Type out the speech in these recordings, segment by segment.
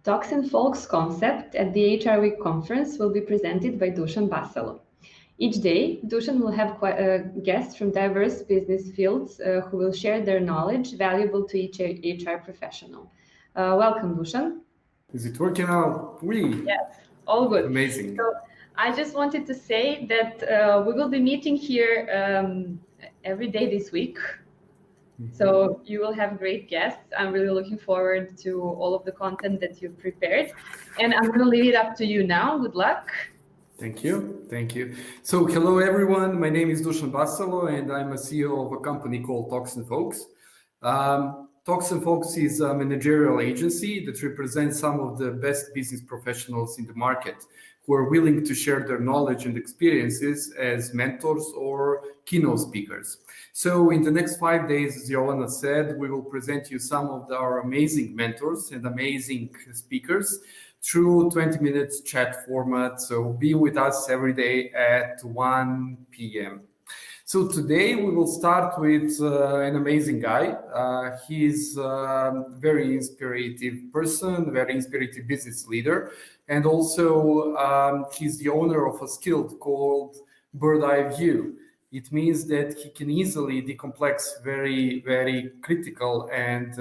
Talks&Folks concept at the HR Week conference will be presented by Dusan Basalo. Each day, Dusan will have guests from diverse business fields who will share their knowledge valuable to each HR professional. Welcome, Dusan. Is it working out? Yes, all good. Amazing. So I just wanted to say that we will be meeting here every day this week. So you will have great guests. I'm really looking forward to all of the content that you've prepared. And I'm going to leave it up to you now. Good luck. Thank you. Thank you. So hello, everyone. My name is Dusan Basalo, and I'm a CEO of a company called Talks&Folks. Talks&Folks is a managerial agency that represents some of the best business professionals in the market who are willing to share their knowledge and experiences as mentors or keynote speakers. So in the next 5 days, as Joanna said, we will present you some of our amazing mentors and amazing speakers through 20 minutes chat format. So be with us every day at 1 p.m. So today we will start with an amazing guy. He's a very inspirative person, very inspirative business leader. And also he's the owner of a skill called Bird Eye View. It means that he can easily decomplex very, very critical and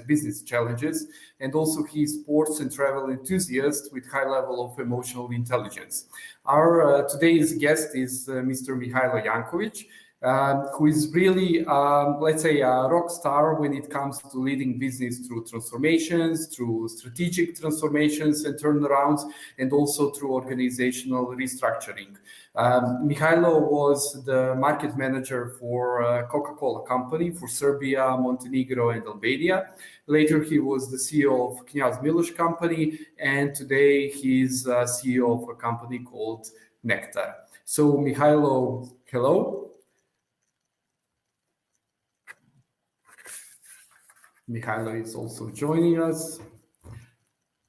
business challenges. And also he's sports and travel enthusiast with high level of emotional intelligence. Our today's guest is Mr. Mihailo Jankovic, who is really, let's say, a rock star when it comes to leading business through transformations, through strategic transformations and turnarounds, and also through organizational restructuring. Mihailo was the market manager for Coca-Cola company for Serbia, Montenegro, and Albania. Later, he was the CEO of Kniaz Miloš company, and today he's CEO of a company called Nectar. So, Mihailo, hello. Mihailo is also joining us.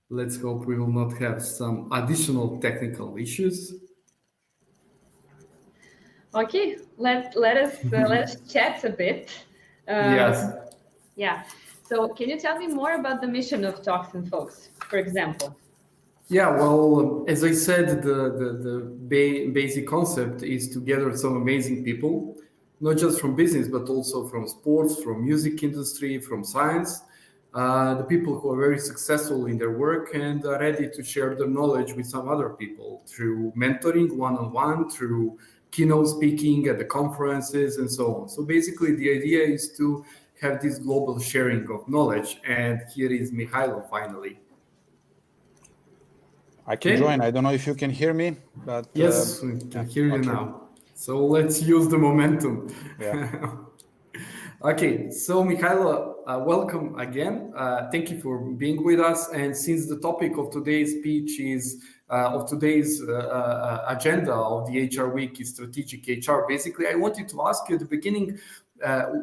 Let's hope we will not have some additional technical issues. Okay, let us chat a bit. Yes. Yeah. So can you tell me more about the mission of Talks&Folks, for example? Yeah, well, as I said, the basic concept is to gather some amazing people, not just from business, but also from sports, from music industry, from science, the people who are very successful in their work and are ready to share their knowledge with some other people through mentoring one-on-one, through keynote speaking at the conferences and so on. So basically the idea is to have this global sharing of knowledge. And here is Mihailo finally. I can join. I don't know if you can hear me, but yes, we can hear you now. So let's use the momentum. Yeah. Okay, so Mihailo, welcome again. Thank you for being with us. And since the topic of today's speech is of today's agenda of the HR Week is strategic HR, basically, I wanted to ask you at the beginning,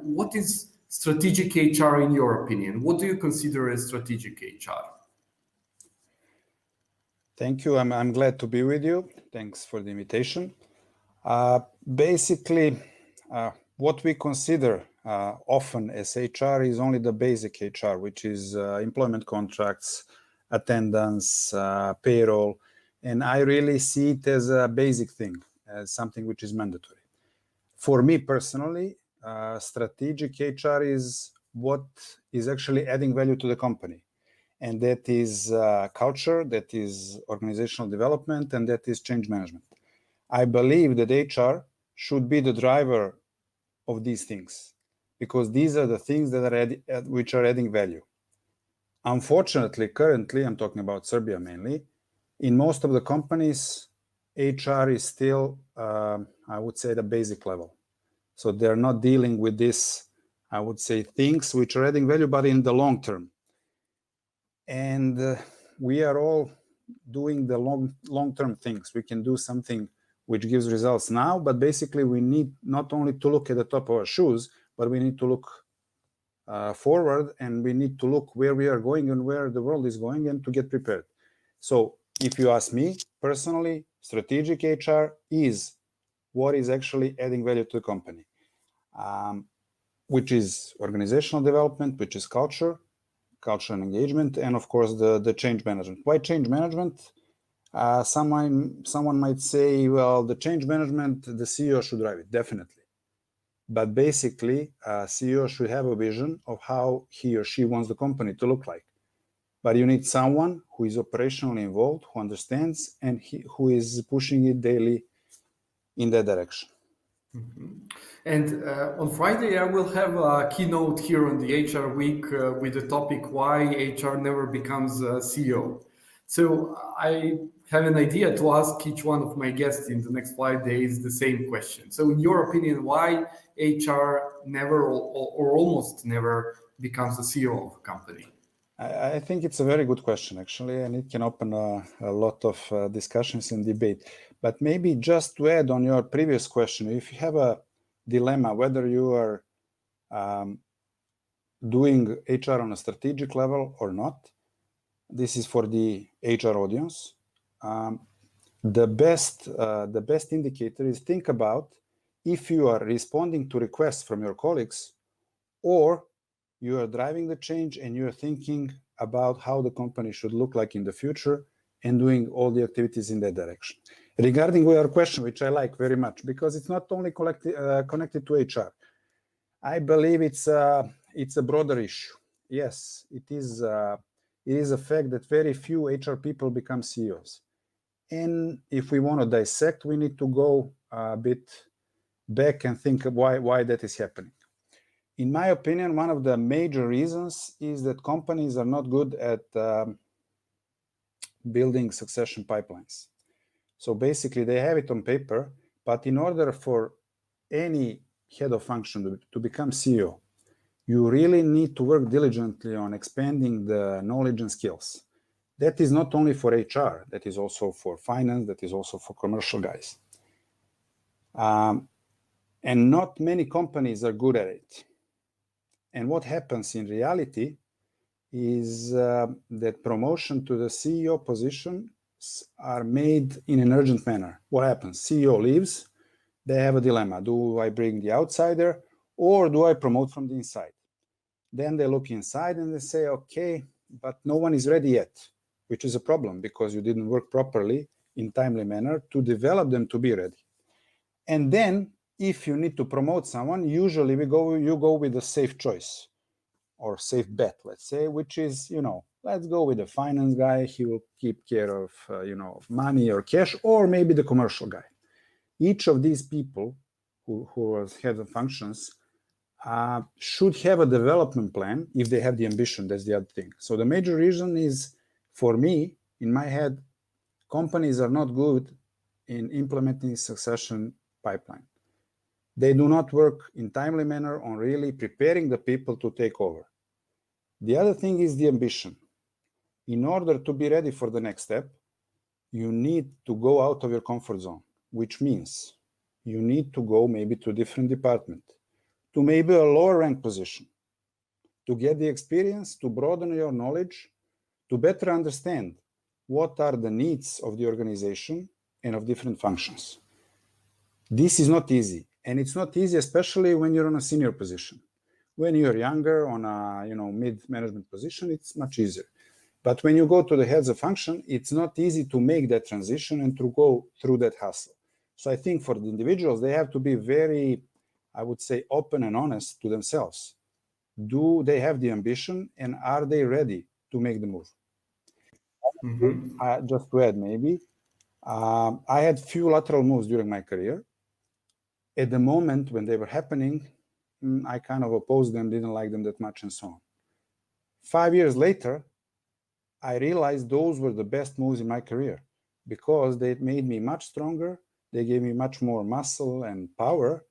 what is strategic HR in your opinion? What do you consider as strategic HR? Thank you. I'm glad to be with you. Thanks for the invitation. Basically, what we consider often as HR is only the basic HR, which is employment contracts, attendance, payroll. And I really see it as a basic thing, as something which is mandatory. For me personally, strategic HR is what is actually adding value to the company. And that is culture, that is organizational development, and that is change management. I believe that HR should be the driver of these things, because these are the things that are which are adding value. Unfortunately, currently, I'm talking about Serbia mainly, in most of the companies, HR is still, I would say, the basic level. So they're not dealing with this, I would say, things which are adding value, but in the long term. And we are all doing the long-term things. We can do something which gives results now, but basically we need not only to look at the top of our shoes, but we need to look forward, and we need to look where we are going and where the world is going, and to get prepared. So if you ask me personally, strategic HR is what is actually adding value to the company, which is organizational development, which is culture, culture and engagement, and of course the change management. Why change management? Someone might say, well, the change management, the CEO should drive it, definitely. But basically, CEO should have a vision of how he or she wants the company to look like. But you need someone who is operationally involved, who understands, and who is pushing it daily in that direction. And on Friday, I will have a keynote here on the HR Week with the topic why HR never becomes a CEO. So I have an idea to ask each one of my guests in the next 5 days the same question. So in your opinion, why HR never or almost never becomes a CEO of a company? I think it's a very good question, actually, and it can open a lot of discussions and debate. But maybe just to add on your previous question, if you have a dilemma whether you are doing HR on a strategic level or not, this is for the HR audience. The best indicator is think about if you are responding to requests from your colleagues, or you are driving the change and you are thinking about how the company should look like in the future and doing all the activities in that direction. Regarding your question, which I like very much, because it's not only connected to HR. I believe it's a broader issue. Yes, it is a fact that very few HR people become CEOs. And if we want to dissect, we need to go a bit back and think of why that is happening. In my opinion, one of the major reasons is that companies are not good at building succession pipelines. So basically, they have it on paper, but in order for any head of function to become CEO, you really need to work diligently on expanding the knowledge and skills. That is not only for HR, that is also for finance, that is also for commercial guys. And not many companies are good at it. And what happens in reality is that promotion to the CEO positions are made in an urgent manner. What happens? CEO leaves, they have a dilemma. Do I bring the outsider or do I promote from the inside? Then they look inside and they say, okay, but no one is ready yet, which is a problem because you didn't work properly in timely manner to develop them to be ready. And then if you need to promote someone, usually you go with a safe choice or safe bet, let's say, which is, let's go with the finance guy. He will keep care of, money or cash, or maybe the commercial guy. Each of these people who are head of functions should have a development plan if they have the ambition. That's the other thing. So the major reason is, for me, in my head, companies are not good in implementing succession pipeline. They do not work in timely manner on really preparing the people to take over. The other thing is the ambition. In order to be ready for the next step, you need to go out of your comfort zone, which means you need to go maybe to a different department, to maybe a lower rank position, to get the experience, to broaden your knowledge, to better understand what are the needs of the organization and of different functions. This is not easy, and it's not easy, especially when you're on a senior position. When you're younger on a mid-management position, it's much easier. But when you go to the heads of function, it's not easy to make that transition and to go through that hustle. So I think for the individuals, they have to be very, I would say, open and honest to themselves. Do they have the ambition, and are they ready to make the move? Just to add, maybe, I had few lateral moves during my career. At the moment when they were happening, I kind of opposed them, didn't like them that much, and so on. 5 years later, I realized those were the best moves in my career because they made me much stronger. They gave me much more muscle and power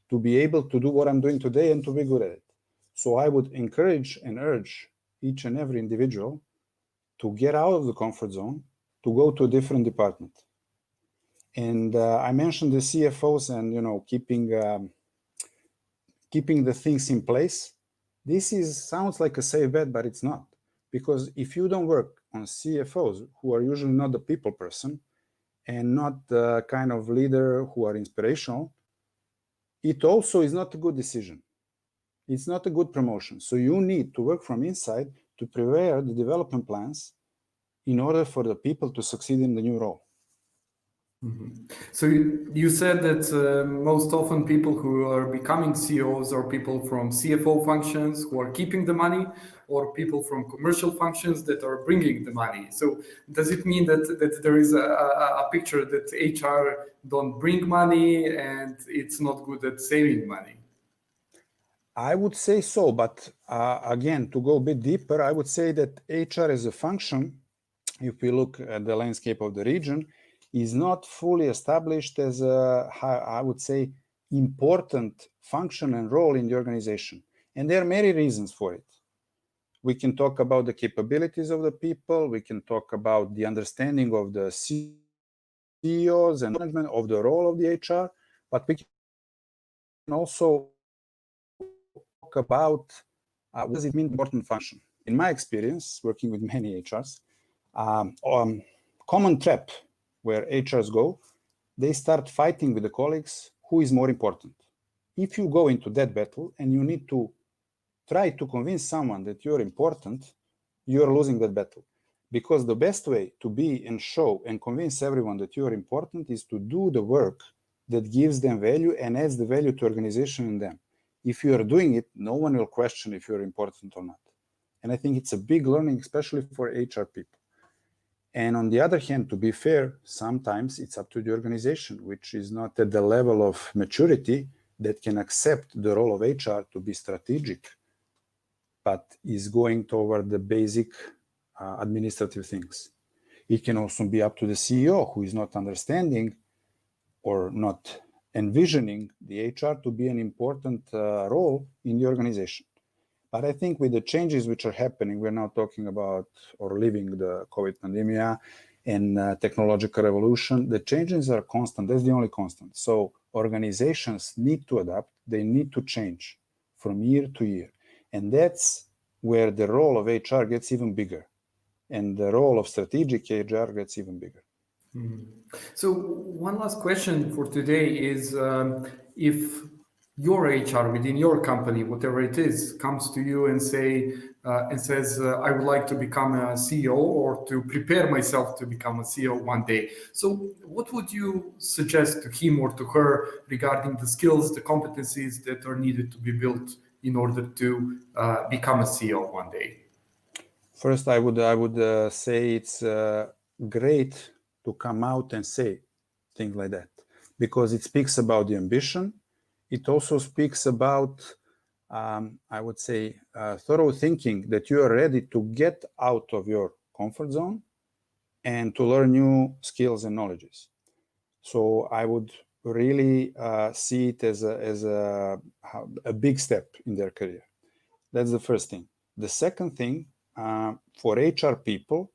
to be able to do what I'm doing today and to be good at it. So I would encourage and urge each and every individual to get out of the comfort zone, to go to a different department. And I mentioned the CFOs and keeping the things in place. This sounds like a safe bet, but it's not. Because if you don't work on CFOs, who are usually not the people person and not the kind of leader who are inspirational, it also is not a good decision. It's not a good promotion. So you need to work from inside to prepare the development plans in order for the people to succeed in the new role. So you said that most often people who are becoming CEOs are people from CFO functions who are keeping the money, or people from commercial functions that are bringing the money. So does it mean that there is a picture that HR don't bring money and it's not good at saving money? I would say so, but again, to go a bit deeper, I would say that HR as a function, if we look at the landscape of the region, is not fully established as a, I would say, important function and role in the organization. And there are many reasons for it. We can talk about the capabilities of the people. We can talk about the understanding of the CEOs and management of the role of the HR, but we can also talk about what does it mean important function. In my experience, working with many HRs, common trap where HRs go, they start fighting with the colleagues who is more important. If you go into that battle and you need to try to convince someone that you're important, you're losing that battle. Because the best way to be and show and convince everyone that you're important is to do the work that gives them value and adds the value to organization and them. If you are doing it, no one will question if you're important or not. And I think it's a big learning, especially for HR people. And on the other hand, to be fair, sometimes it's up to the organization, which is not at the level of maturity that can accept the role of HR to be strategic, but is going toward the basic administrative things. It can also be up to the CEO, who is not understanding or not envisioning the HR to be an important role in the organization. But I think with the changes which are happening, we're now talking about or living the COVID pandemic and technological revolution, the changes are constant. That's the only constant. So organizations need to adapt. They need to change from year to year. And that's where the role of HR gets even bigger. And the role of strategic HR gets even bigger. So one last question for today is if your HR within your company, whatever it is, comes to you and says, I would like to become a CEO or to prepare myself to become a CEO one day. So what would you suggest to him or to her regarding the skills, the competencies that are needed to be built in order to become a CEO one day? First, I would say it's great to come out and say things like that, because it speaks about the ambition. It also speaks about, I would say, thorough thinking that you are ready to get out of your comfort zone and to learn new skills and knowledges. So I would really see it as a big step in their career. That's the first thing. The second thing, for HR people,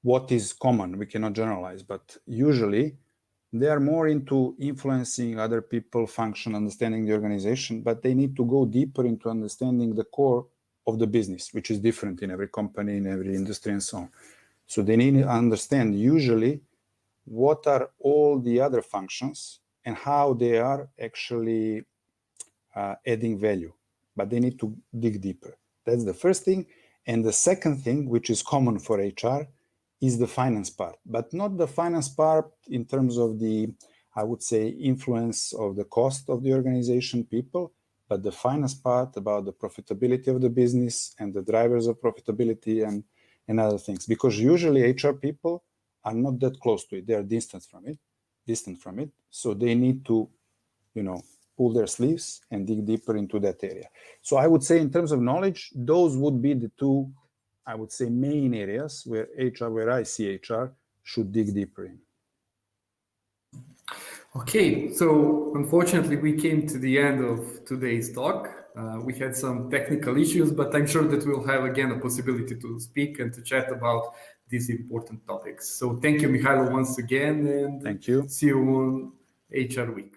what is common, we cannot generalize, but usually they are more into influencing other people, function, understanding the organization, but they need to go deeper into understanding the core of the business, which is different in every company, in every industry, and so on. So they need to understand usually what are all the other functions and how they are actually adding value, but they need to dig deeper. That's the first thing. And the second thing, which is common for HR, is the finance part, but not the finance part in terms of the, I would say, influence of the cost of the organization people, but the finance part about the profitability of the business and the drivers of profitability and other things. Because usually HR people are not that close to it. They are distant from it. So they need to, pull their sleeves and dig deeper into that area. So I would say in terms of knowledge, those would be the two, I would say, main areas where I see HR should dig deeper in. Okay, so unfortunately we came to the end of today's talk. We had some technical issues, but I'm sure that we'll have again a possibility to speak and to chat about these important topics. So thank you, Mihailo, once again, and thank you. See you on HR Week.